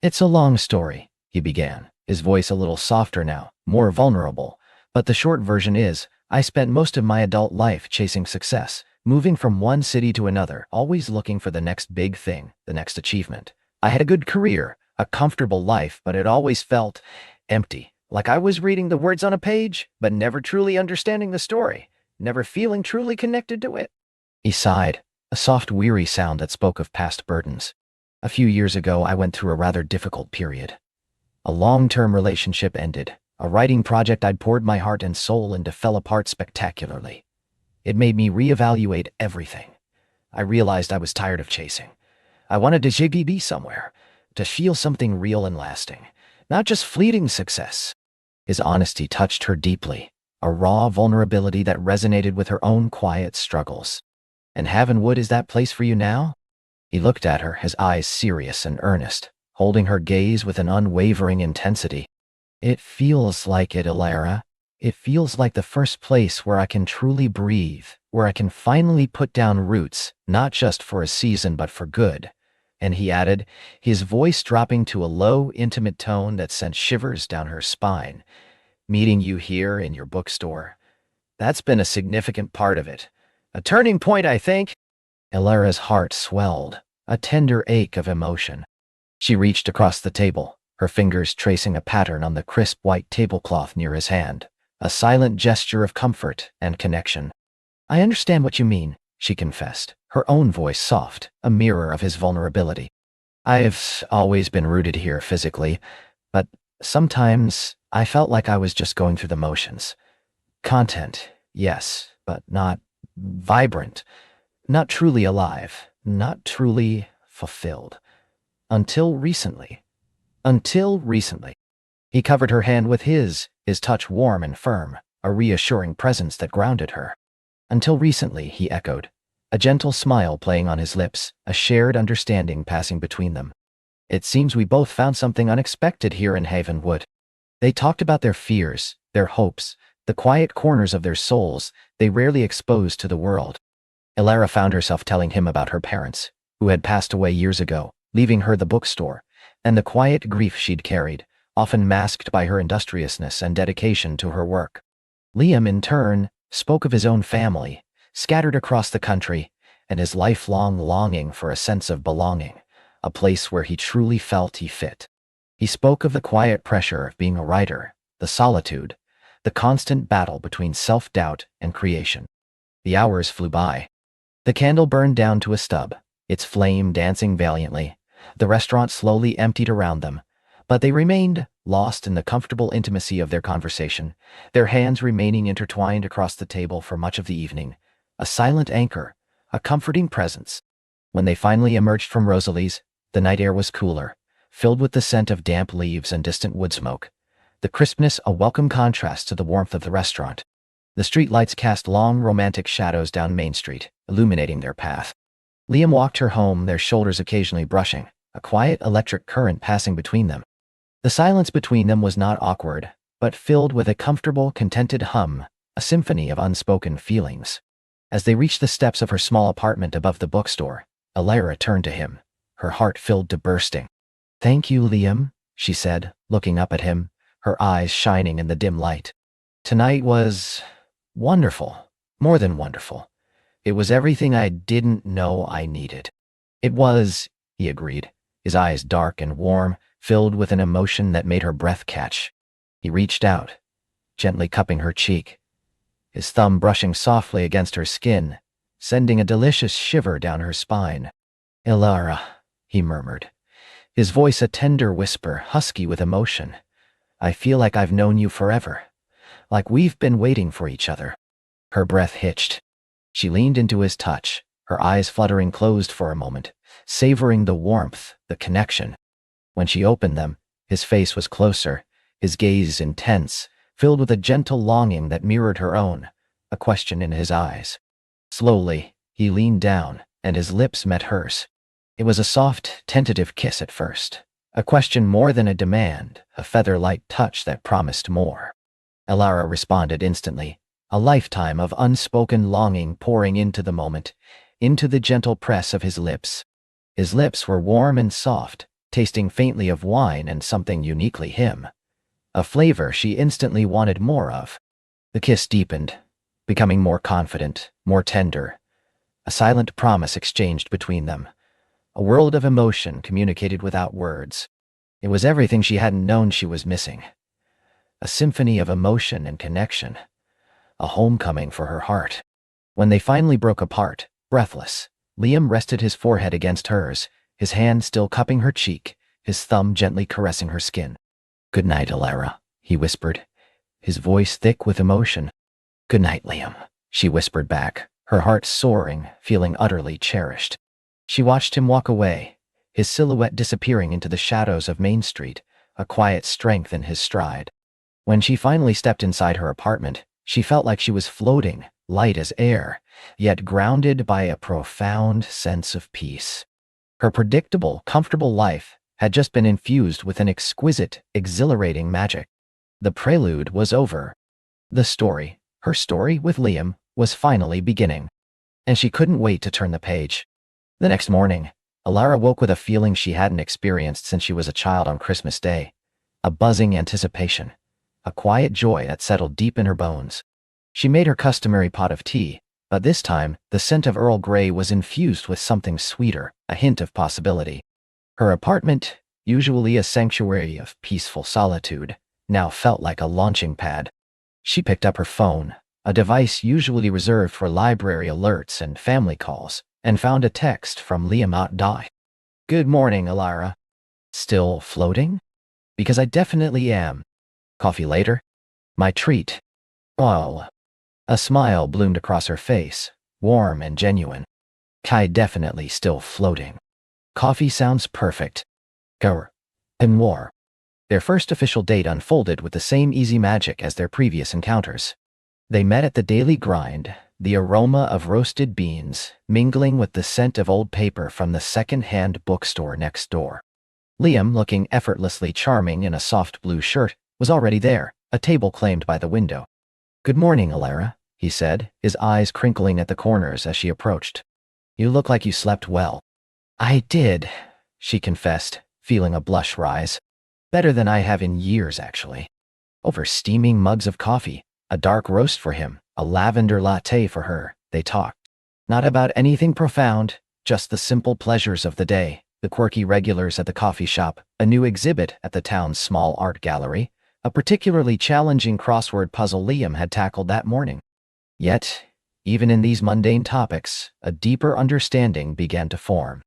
"It's a long story," he began, his voice a little softer now, more vulnerable, but the short version is, I spent most of my adult life chasing success, moving from one city to another, always looking for the next big thing, the next achievement. I had a good career, a comfortable life, but it always felt empty, like I was reading the words on a page, but never truly understanding the story, never feeling truly connected to it. He sighed, a soft, weary sound that spoke of past burdens. "A few years ago, I went through a rather difficult period. A long-term relationship ended. A writing project I'd poured my heart and soul into fell apart spectacularly. It made me reevaluate everything. I realized I was tired of chasing. I wanted to be somewhere, to feel something real and lasting, not just fleeting success." His honesty touched her deeply, a raw vulnerability that resonated with her own quiet struggles. "And Havenwood is that place for you now?" He looked at her, his eyes serious and earnest, holding her gaze with an unwavering intensity. "It feels like it, Elara. It feels like the first place where I can truly breathe, where I can finally put down roots, not just for a season but for good." And he added, his voice dropping to a low, intimate tone that sent shivers down her spine. "Meeting you here in your bookstore. That's been a significant part of it. A turning point, I think." Elara's heart swelled, a tender ache of emotion. She reached across the table, her fingers tracing a pattern on the crisp white tablecloth near his hand, a silent gesture of comfort and connection. "I understand what you mean," she confessed, her own voice soft, a mirror of his vulnerability. "I've always been rooted here physically, but sometimes I felt like I was just going through the motions. Content, yes, but not vibrant, not truly alive, not truly fulfilled. Until recently. Until recently." He covered her hand with his touch warm and firm, a reassuring presence that grounded her. "Until recently," he echoed, a gentle smile playing on his lips, a shared understanding passing between them. "It seems we both found something unexpected here in Havenwood." They talked about their fears, their hopes, the quiet corners of their souls they rarely exposed to the world. Elara found herself telling him about her parents, who had passed away years ago, leaving her the bookstore, and the quiet grief she'd carried, often masked by her industriousness and dedication to her work. Liam, in turn, spoke of his own family, scattered across the country, and his lifelong longing for a sense of belonging, a place where he truly felt he fit. He spoke of the quiet pressure of being a writer, the solitude, the constant battle between self-doubt and creation. The hours flew by. The candle burned down to a stub, its flame dancing valiantly. The restaurant slowly emptied around them, but they remained lost in the comfortable intimacy of their conversation, their hands remaining intertwined across the table for much of the evening, a silent anchor, a comforting presence. When they finally emerged from Rosalie's, the night air was cooler, filled with the scent of damp leaves and distant wood smoke. The crispness a welcome contrast to the warmth of the restaurant. The street lights cast long, romantic shadows down Main Street, illuminating their path. Liam walked her home, their shoulders occasionally brushing, a quiet electric current passing between them. The silence between them was not awkward, but filled with a comfortable, contented hum, a symphony of unspoken feelings. As they reached the steps of her small apartment above the bookstore, Elira turned to him, her heart filled to bursting. "Thank you, Liam," she said, looking up at him, her eyes shining in the dim light. "Tonight was wonderful, more than wonderful. It was everything I didn't know I needed." "It was," he agreed, his eyes dark and warm, filled with an emotion that made her breath catch. He reached out, gently cupping her cheek, his thumb brushing softly against her skin, sending a delicious shiver down her spine. "Elira," he murmured, his voice a tender whisper, husky with emotion. "I feel like I've known you forever, like we've been waiting for each other." Her breath hitched. She leaned into his touch, her eyes fluttering closed for a moment, savoring the warmth, the connection. When she opened them, his face was closer, his gaze intense, filled with a gentle longing that mirrored her own, a question in his eyes. Slowly, he leaned down, and his lips met hers. It was a soft, tentative kiss at first, a question more than a demand, a feather-light touch that promised more. Elira responded instantly, a lifetime of unspoken longing pouring into the moment, into the gentle press of his lips. His lips were warm and soft, tasting faintly of wine and something uniquely him, a flavor she instantly wanted more of. The kiss deepened, becoming more confident, more tender, a silent promise exchanged between them, a world of emotion communicated without words. It was everything she hadn't known she was missing, a symphony of emotion and connection, a homecoming for her heart. When they finally broke apart, breathless, Liam rested his forehead against hers, his hand still cupping her cheek, his thumb gently caressing her skin. "Good night, Elira," he whispered, his voice thick with emotion. "Good night, Liam," she whispered back, her heart soaring, feeling utterly cherished. She watched him walk away, his silhouette disappearing into the shadows of Main Street, a quiet strength in his stride. When she finally stepped inside her apartment, she felt like she was floating, light as air, yet grounded by a profound sense of peace. Her predictable, comfortable life had just been infused with an exquisite, exhilarating magic. The prelude was over. The story, her story with Liam, was finally beginning. And she couldn't wait to turn the page. The next morning, Elira woke with a feeling she hadn't experienced since she was a child on Christmas Day. A buzzing anticipation, a quiet joy that settled deep in her bones. She made her customary pot of tea, but this time, the scent of Earl Grey was infused with something sweeter, a hint of possibility. Her apartment, usually a sanctuary of peaceful solitude, now felt like a launching pad. She picked up her phone, a device usually reserved for library alerts and family calls, and found a text from Liam Dye. "Good morning, Elira. Still floating? Because I definitely am. Coffee later? My treat." Oh. A smile bloomed across her face, warm and genuine. "I definitely still floating. Coffee sounds perfect." And more. Their first official date unfolded with the same easy magic as their previous encounters. They met at the daily grind, the aroma of roasted beans mingling with the scent of old paper from the second-hand bookstore next door. Liam, looking effortlessly charming in a soft blue shirt, was already there, a table claimed by the window. "Good morning, Elira," he said, his eyes crinkling at the corners as she approached. "You look like you slept well." "I did," she confessed, feeling a blush rise. "Better than I have in years, actually." Over steaming mugs of coffee, a dark roast for him, a lavender latte for her, they talked. Not about anything profound, just the simple pleasures of the day, the quirky regulars at the coffee shop, a new exhibit at the town's small art gallery, a particularly challenging crossword puzzle Liam had tackled that morning. Yet, even in these mundane topics, a deeper understanding began to form.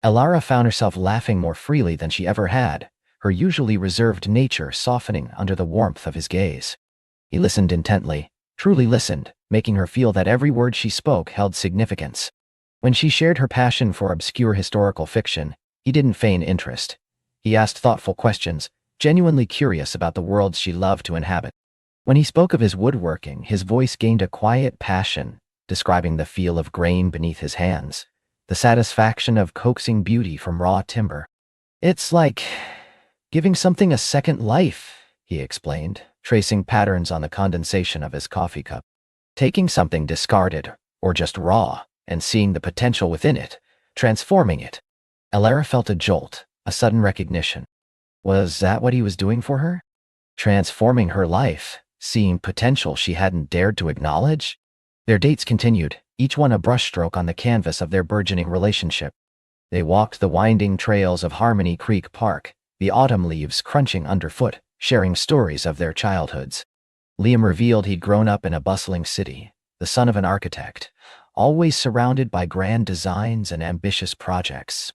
Elira found herself laughing more freely than she ever had, her usually reserved nature softening under the warmth of his gaze. He listened intently, truly listened, making her feel that every word she spoke held significance. When she shared her passion for obscure historical fiction, he didn't feign interest. He asked thoughtful questions, genuinely curious about the worlds she loved to inhabit. When he spoke of his woodworking, his voice gained a quiet passion, describing the feel of grain beneath his hands, the satisfaction of coaxing beauty from raw timber. "It's like giving something a second life," he explained, tracing patterns on the condensation of his coffee cup. "Taking something discarded, or just raw, and seeing the potential within it, transforming it." Alara felt a jolt, a sudden recognition. Was that what he was doing for her? Transforming her life, seeing potential she hadn't dared to acknowledge? Their dates continued, each one a brushstroke on the canvas of their burgeoning relationship. They walked the winding trails of Harmony Creek Park, the autumn leaves crunching underfoot, sharing stories of their childhoods. Liam revealed he'd grown up in a bustling city, the son of an architect, always surrounded by grand designs and ambitious projects.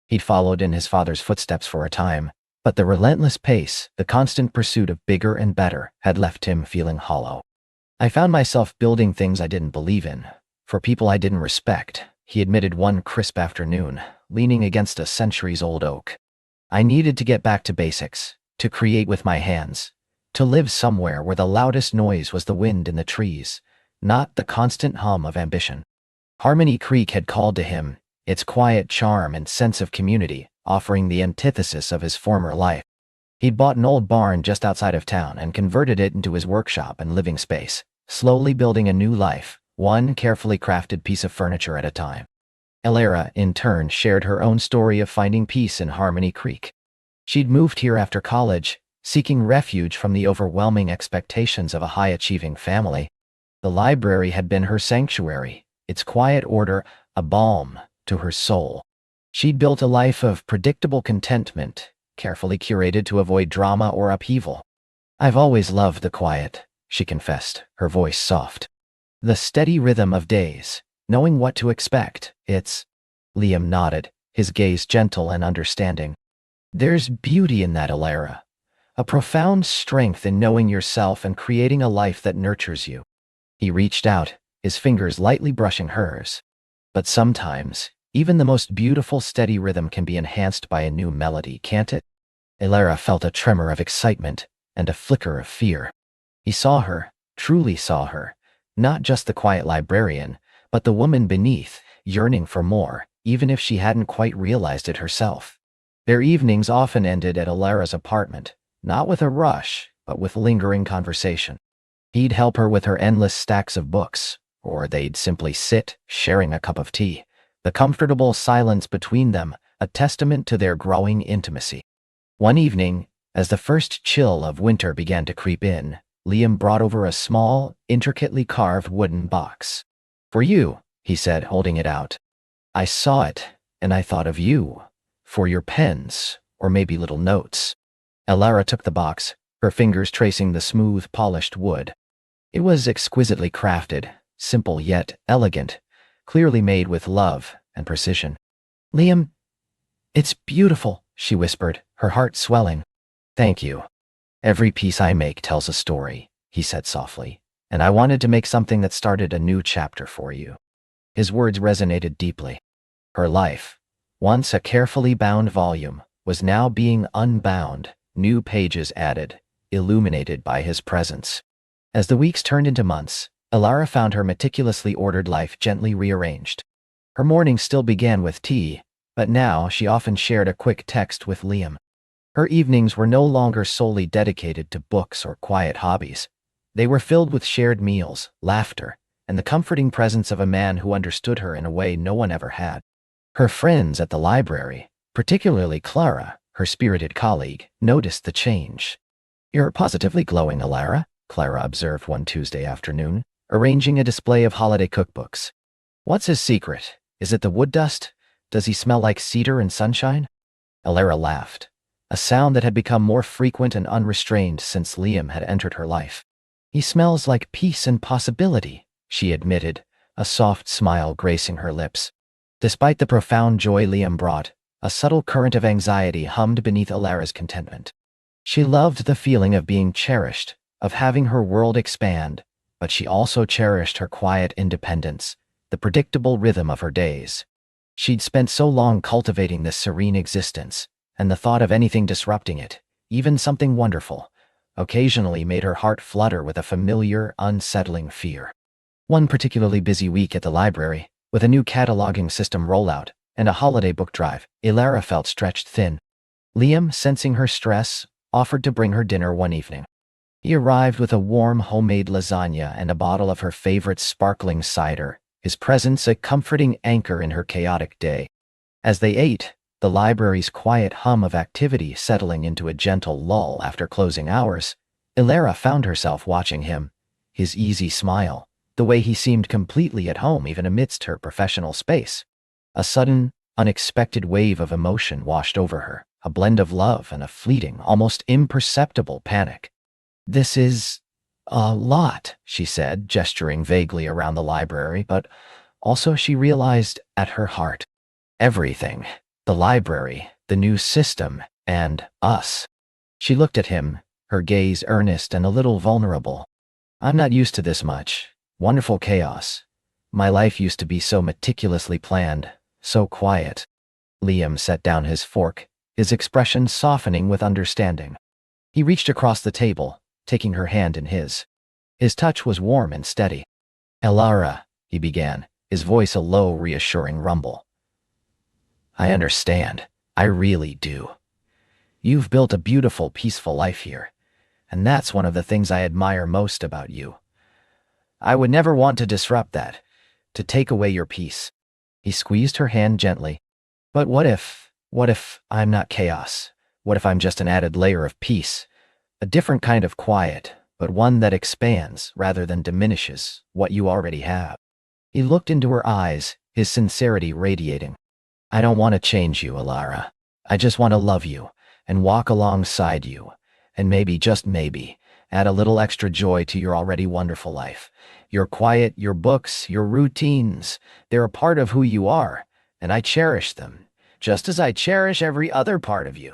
He'd followed in his father's footsteps for a time, but the relentless pace, the constant pursuit of bigger and better, had left him feeling hollow. "I found myself building things I didn't believe in, for people I didn't respect," he admitted one crisp afternoon, leaning against a centuries-old oak. "I needed to get back to basics, to create with my hands, to live somewhere where the loudest noise was the wind in the trees, not the constant hum of ambition." Harmony Creek had called to him, its quiet charm and sense of community offering the antithesis of his former life. He'd bought an old barn just outside of town and converted it into his workshop and living space, slowly building a new life, one carefully crafted piece of furniture at a time. Alara, in turn, shared her own story of finding peace in Harmony Creek. She'd moved here after college, seeking refuge from the overwhelming expectations of a high-achieving family. The library had been her sanctuary, its quiet order a balm to her soul. She'd built a life of predictable contentment, carefully curated to avoid drama or upheaval. "I've always loved the quiet," she confessed, her voice soft. "The steady rhythm of days, knowing what to expect, it's—" Liam nodded, his gaze gentle and understanding. "There's beauty in that, Alara. A profound strength in knowing yourself and creating a life that nurtures you." He reached out, his fingers lightly brushing hers. "But sometimes, even the most beautiful steady rhythm can be enhanced by a new melody, can't it?" Alara felt a tremor of excitement and a flicker of fear. He saw her, truly saw her, not just the quiet librarian, but the woman beneath, yearning for more, even if she hadn't quite realized it herself. Their evenings often ended at Alara's apartment, not with a rush, but with lingering conversation. He'd help her with her endless stacks of books, or they'd simply sit, sharing a cup of tea. The comfortable silence between them, a testament to their growing intimacy. One evening, as the first chill of winter began to creep in, Liam brought over a small, intricately carved wooden box. "For you," he said, holding it out. "I saw it, and I thought of you. For your pens, or maybe little notes." Alara took the box, her fingers tracing the smooth, polished wood. It was exquisitely crafted, simple yet elegant, clearly made with love and precision. "Liam, it's beautiful," she whispered, her heart swelling. "Thank you. Every piece I make tells a story," he said softly, "and I wanted to make something that started a new chapter for you." His words resonated deeply. Her life, once a carefully bound volume, was now being unbound, new pages added, illuminated by his presence. As the weeks turned into months, Alara found her meticulously ordered life gently rearranged. Her mornings still began with tea, but now she often shared a quick text with Liam. Her evenings were no longer solely dedicated to books or quiet hobbies. They were filled with shared meals, laughter, and the comforting presence of a man who understood her in a way no one ever had. Her friends at the library, particularly Clara, her spirited colleague, noticed the change. "You're positively glowing, Alara," Clara observed one Tuesday afternoon, arranging a display of holiday cookbooks. "What's his secret? Is it the wood dust? Does he smell like cedar and sunshine?" Alara laughed, a sound that had become more frequent and unrestrained since Liam had entered her life. "He smells like peace and possibility," she admitted, a soft smile gracing her lips. Despite the profound joy Liam brought, a subtle current of anxiety hummed beneath Alara's contentment. She loved the feeling of being cherished, of having her world expand, but she also cherished her quiet independence, the predictable rhythm of her days. She'd spent so long cultivating this serene existence, and the thought of anything disrupting it, even something wonderful, occasionally made her heart flutter with a familiar, unsettling fear. One particularly busy week at the library, with a new cataloging system rollout and a holiday book drive, Ilara felt stretched thin. Liam, sensing her stress, offered to bring her dinner one evening. He arrived with a warm homemade lasagna and a bottle of her favorite sparkling cider, his presence a comforting anchor in her chaotic day. As they ate, the library's quiet hum of activity settling into a gentle lull after closing hours, Ilara found herself watching him, his easy smile, the way he seemed completely at home even amidst her professional space. A sudden, unexpected wave of emotion washed over her, a blend of love and a fleeting, almost imperceptible panic. "This is a lot," she said, gesturing vaguely around the library, but also she realized at her heart. Everything. The library, the new system, and us. She looked at him, her gaze earnest and a little vulnerable. "I'm not used to this much. Wonderful chaos. My life used to be so meticulously planned, so quiet." Liam set down his fork, his expression softening with understanding. He reached across the table, taking her hand in his. His touch was warm and steady. "Ilara," he began, his voice a low, reassuring rumble. "I understand. I really do. You've built a beautiful, peaceful life here, and that's one of the things I admire most about you. I would never want to disrupt that, to take away your peace." He squeezed her hand gently. "But what if I'm not chaos? What if I'm just an added layer of peace? A different kind of quiet, but one that expands rather than diminishes what you already have." He looked into her eyes, his sincerity radiating. "I don't want to change you, Ilara. I just want to love you and walk alongside you, and maybe, just maybe, add a little extra joy to your already wonderful life. Your quiet, your books, your routines, they're a part of who you are, and I cherish them, just as I cherish every other part of you."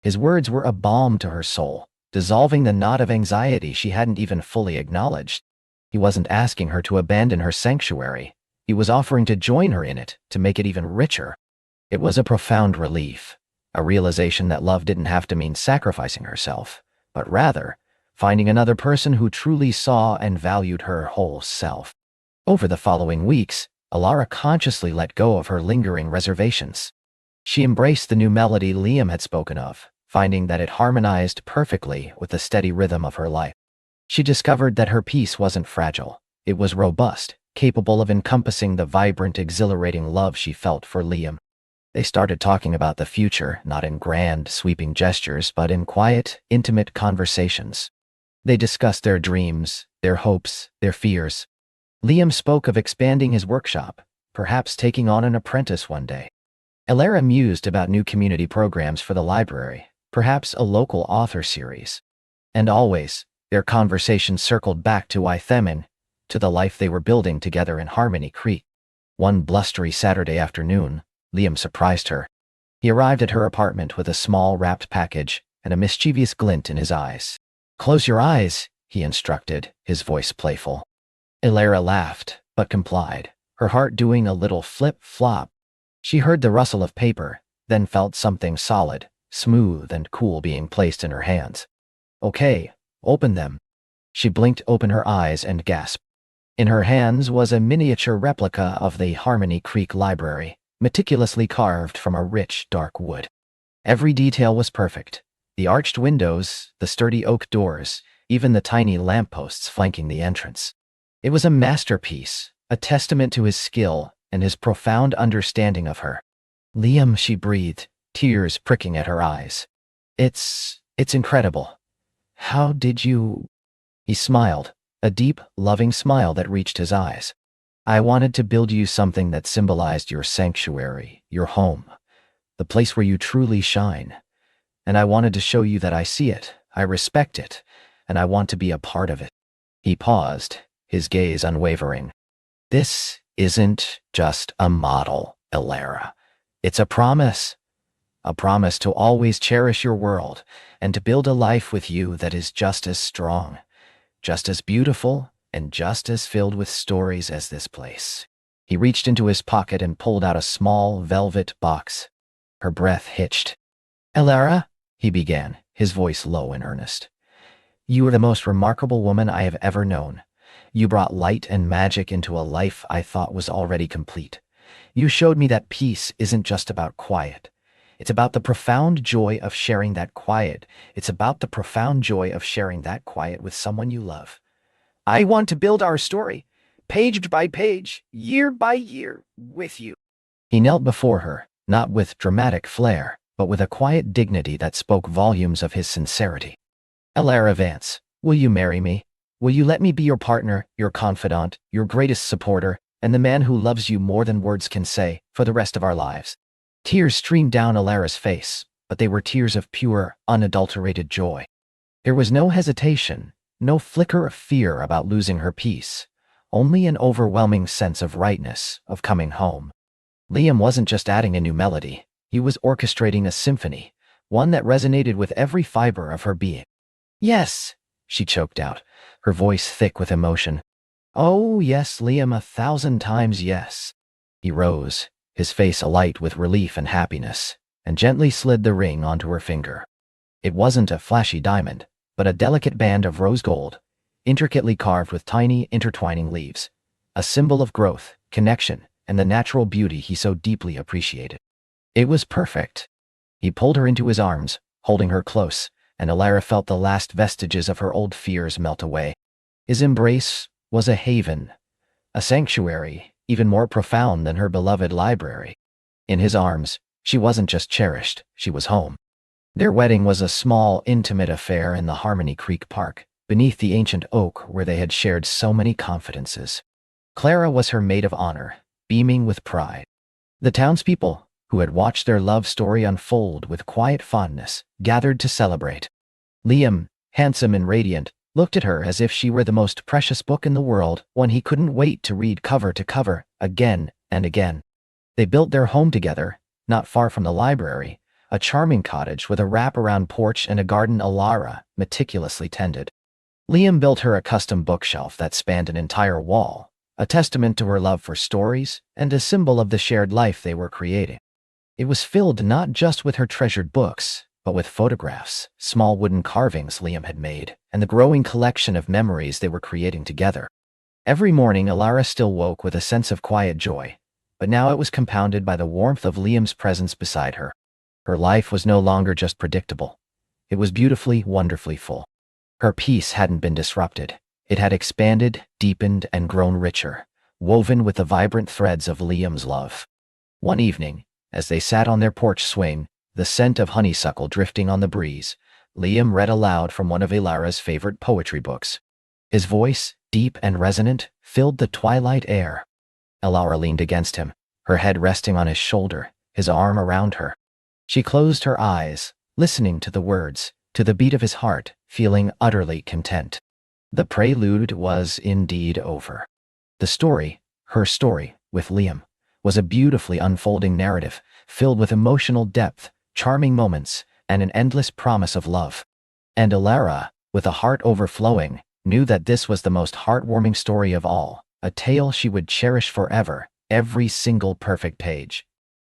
His words were a balm to her soul, dissolving the knot of anxiety she hadn't even fully acknowledged. He wasn't asking her to abandon her sanctuary. He was offering to join her in it, to make it even richer. It was a profound relief, a realization that love didn't have to mean sacrificing herself, but rather finding another person who truly saw and valued her whole self. Over the following weeks, Ilara consciously let go of her lingering reservations. She embraced the new melody Liam had spoken of, finding that it harmonized perfectly with the steady rhythm of her life. She discovered that her peace wasn't fragile. It was robust, capable of encompassing the vibrant, exhilarating love she felt for Liam. They started talking about the future, not in grand, sweeping gestures, but in quiet, intimate conversations. They discussed their dreams, their hopes, their fears. Liam spoke of expanding his workshop, perhaps taking on an apprentice one day. Ilara mused about new community programs for the library, perhaps a local author series. And always, their conversation circled back to Ithemin, to the life they were building together in Harmony Creek. One blustery Saturday afternoon, Liam surprised her. He arrived at her apartment with a small wrapped package and a mischievous glint in his eyes. "Close your eyes," he instructed, his voice playful. Ilara laughed, but complied, her heart doing a little flip-flop. She heard the rustle of paper, then felt something solid, smooth and cool being placed in her hands. "Okay, open them." She blinked open her eyes and gasped. In her hands was a miniature replica of the Harmony Creek Library, meticulously carved from a rich, dark wood. Every detail was perfect. The arched windows, the sturdy oak doors, even the tiny lampposts flanking the entrance. It was a masterpiece, a testament to his skill and his profound understanding of her. "Liam," she breathed, tears pricking at her eyes. It's incredible. How did you—" He smiled, a deep, loving smile that reached his eyes. "I wanted to build you something that symbolized your sanctuary, your home, the place where you truly shine. And I wanted to show you that I see it, I respect it, and I want to be a part of it." He paused, his gaze unwavering. "This isn't just a model, Ilara. It's a promise. A promise to always cherish your world and to build a life with you that is just as strong, just as beautiful, and just as filled with stories as this place." He reached into his pocket and pulled out a small velvet box. Her breath hitched. "Elara," he began, his voice low and earnest. "You are the most remarkable woman I have ever known. You brought light and magic into a life I thought was already complete. You showed me that peace isn't just about quiet. It's about the profound joy of sharing that quiet. It's about the profound joy of sharing that quiet with someone you love. I want to build our story, page by page, year by year, with you." He knelt before her, not with dramatic flair, but with a quiet dignity that spoke volumes of his sincerity. "Elara Vance, will you marry me? Will you let me be your partner, your confidant, your greatest supporter, and the man who loves you more than words can say, for the rest of our lives?" Tears streamed down Elara's face, but they were tears of pure, unadulterated joy. There was no hesitation, no flicker of fear about losing her peace, only an overwhelming sense of rightness, of coming home. Liam wasn't just adding a new melody, he was orchestrating a symphony, one that resonated with every fiber of her being. "Yes," she choked out, her voice thick with emotion. "Oh, yes, Liam, 1,000 times yes." He rose, his face alight with relief and happiness, and gently slid the ring onto her finger. It wasn't a flashy diamond, but a delicate band of rose gold, intricately carved with tiny, intertwining leaves, a symbol of growth, connection, and the natural beauty he so deeply appreciated. It was perfect. He pulled her into his arms, holding her close, and Elara felt the last vestiges of her old fears melt away. His embrace was a haven, a sanctuary, even more profound than her beloved library. In his arms, she wasn't just cherished, she was home. Their wedding was a small, intimate affair in the Harmony Creek Park, beneath the ancient oak where they had shared so many confidences. Clara was her maid of honor, beaming with pride. The townspeople, who had watched their love story unfold with quiet fondness, gathered to celebrate. Liam, handsome and radiant, looked at her as if she were the most precious book in the world, one he couldn't wait to read cover to cover, again and again. They built their home together, not far from the library, a charming cottage with a wrap-around porch and a garden Elara meticulously tended. Liam built her a custom bookshelf that spanned an entire wall, a testament to her love for stories and a symbol of the shared life they were creating. It was filled not just with her treasured books, but with photographs, small wooden carvings Liam had made, and the growing collection of memories they were creating together. Every morning Elara still woke with a sense of quiet joy, but now it was compounded by the warmth of Liam's presence beside her. Her life was no longer just predictable. It was beautifully, wonderfully full. Her peace hadn't been disrupted. It had expanded, deepened, and grown richer, woven with the vibrant threads of Liam's love. One evening, as they sat on their porch swing, the scent of honeysuckle drifting on the breeze, Liam read aloud from one of Elara's favorite poetry books. His voice, deep and resonant, filled the twilight air. Elara leaned against him, her head resting on his shoulder, his arm around her. She closed her eyes, listening to the words, to the beat of his heart, feeling utterly content. The prelude was indeed over. The story, her story, with Liam, was a beautifully unfolding narrative, filled with emotional depth, charming moments, and an endless promise of love. And Elara, with a heart overflowing, knew that this was the most heartwarming story of all, a tale she would cherish forever, every single perfect page.